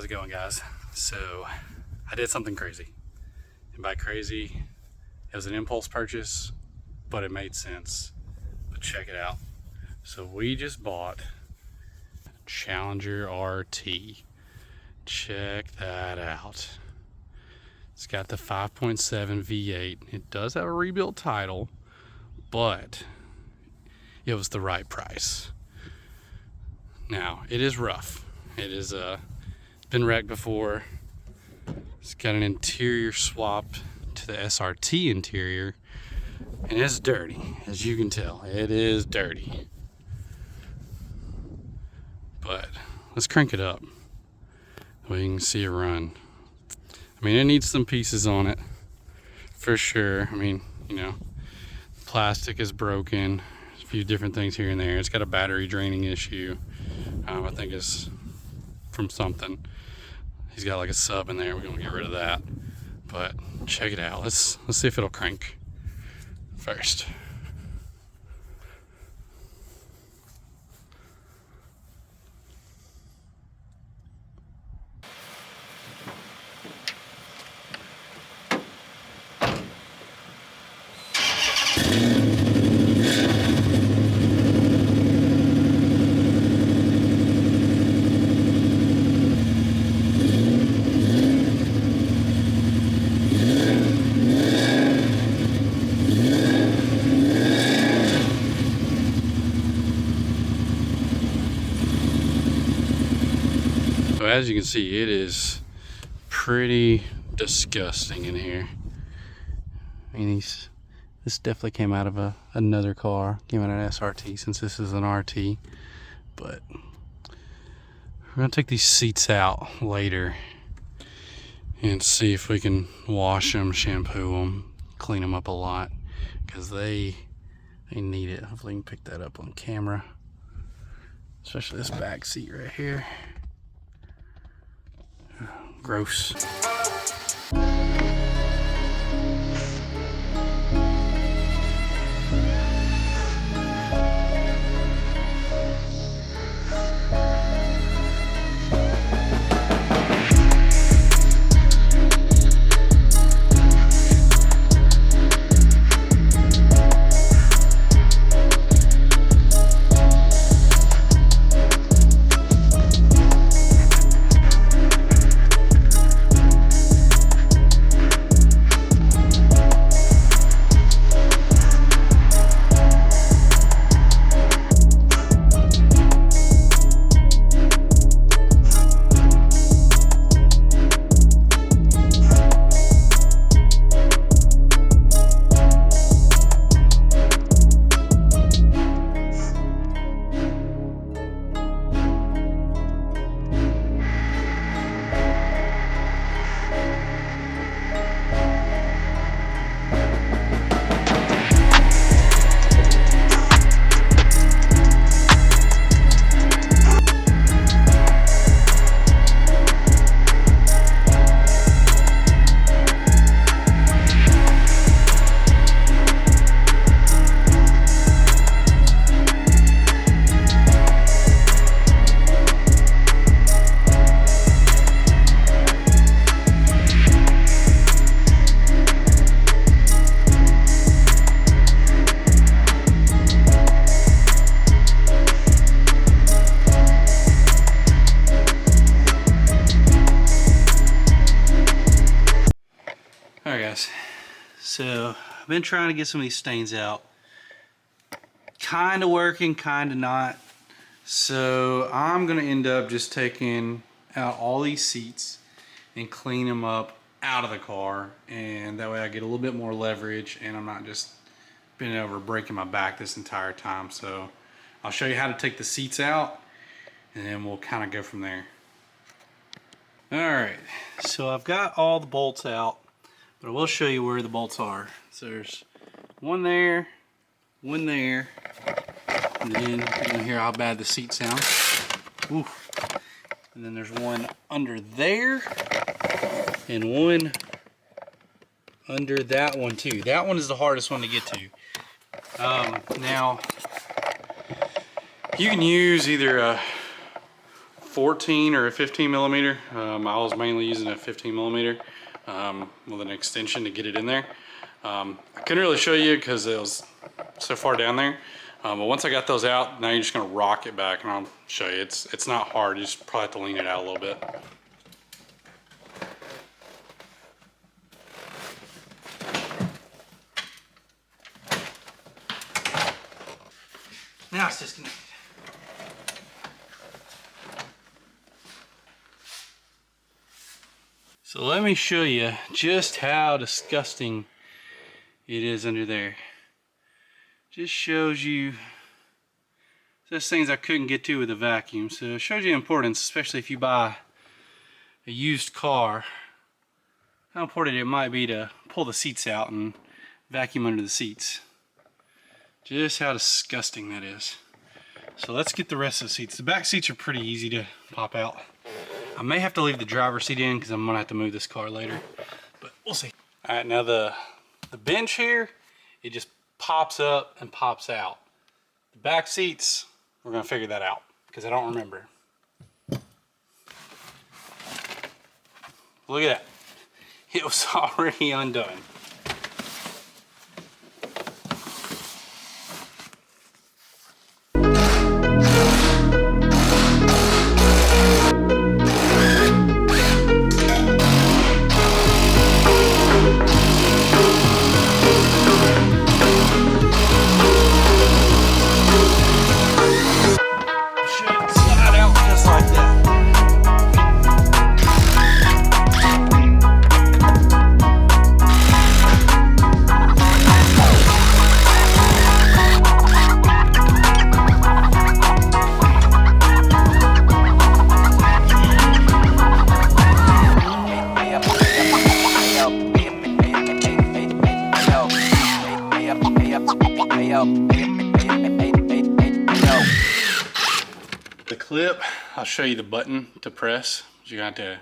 How's it going, guys? So I did something crazy, and by crazy it was an impulse purchase, but it made sense. But check it out. So we just bought Challenger RT. Check that out. It's got the 5.7 V8. It does have a rebuilt title, but it was the right price. Now it is rough. It is been wrecked before. It's got an interior swap to the SRT interior, and it's dirty, as you can tell. It is dirty. But let's crank it up so we can see it run. I mean, it needs some pieces on it for sure. I mean, you know, plastic is broken, a few different things here and there. It's got a battery draining issue. I think it's from something. He's got like a sub in there. We're gonna get rid of that. But check it out. Let's see if it'll crank first. So as you can see, it is pretty disgusting in here. I mean, this definitely came out of another car, came out of an SRT since this is an RT. But we're gonna take these seats out later and see if we can wash them, shampoo them, clean them up a lot, because they need it. Hopefully you can pick that up on camera, especially this back seat right here. Gross. Alright guys, so I've been trying to get some of these stains out. Kind of working, kind of not. So I'm going to end up just taking out all these seats and clean them up out of the car, and that way I get a little bit more leverage and I'm not just bending over breaking my back this entire time. So I'll show you how to take the seats out and then we'll kind of go from there. Alright, so I've got all the bolts out, but I will show you where the bolts are. So there's one there, and then you're gonna hear how bad the seat sounds. Oof. And then there's one under there, and one under that one too. That one is the hardest one to get to. Now, you can use either a 14 or a 15 millimeter. I was mainly using a 15 millimeter with an extension to get it in there. I couldn't really show you because it was so far down there. But once I got those out, now you're just gonna rock it back and I'll show you. It's not hard, you just probably have to lean it out a little bit. Now it's disconnected. So let me show you just how disgusting it is under there. Just shows you those things I couldn't get to with a vacuum. So it shows you the importance, especially if you buy a used car, how important it might be to pull the seats out and vacuum under the seats. Just how disgusting that is. So let's get the rest of the seats. The back seats are pretty easy to pop out. I may have to leave the driver's seat in because I'm gonna have to move this car later, but we'll see. All right, now the bench here, it just pops up and pops out. The back seats, we're gonna figure that out because I don't remember. Look at that. It was already undone. The clip, I'll show you the button to press. You're going to have to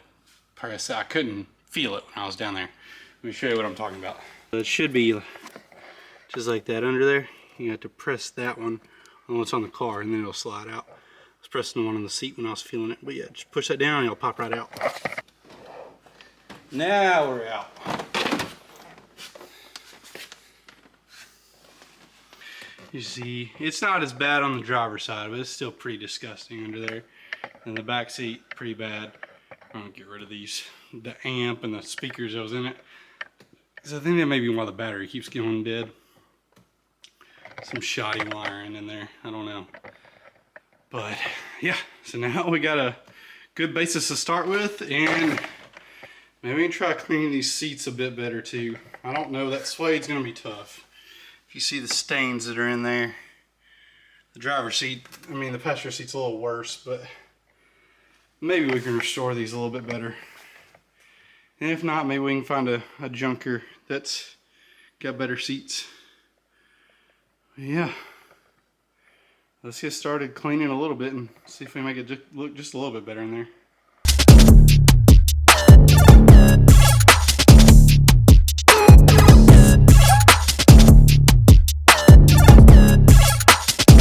press it. I couldn't feel it when I was down there. Let me show you what I'm talking about. It should be just like that under there. You have to press that one on what's on the car and then it'll slide out. I was pressing the one on the seat when I was feeling it. But yeah, just push that down and it'll pop right out. Now we're out. You see, it's not as bad on the driver's side, but it's still pretty disgusting under there. And the back seat, pretty bad. I'm gonna get rid of these, the amp and the speakers that was in it. Because I think that may be why the battery keeps going dead. Some shoddy wiring in there, I don't know. But yeah, so now we got a good basis to start with, and maybe we can try cleaning these seats a bit better too. I don't know, that suede's gonna be tough. If you see the stains that are in there, the driver's seat, I mean the passenger seat's a little worse, but maybe we can restore these a little bit better. And if not, maybe we can find a junker that's got better seats. But yeah, let's get started cleaning a little bit and see if we make it look just a little bit better in there.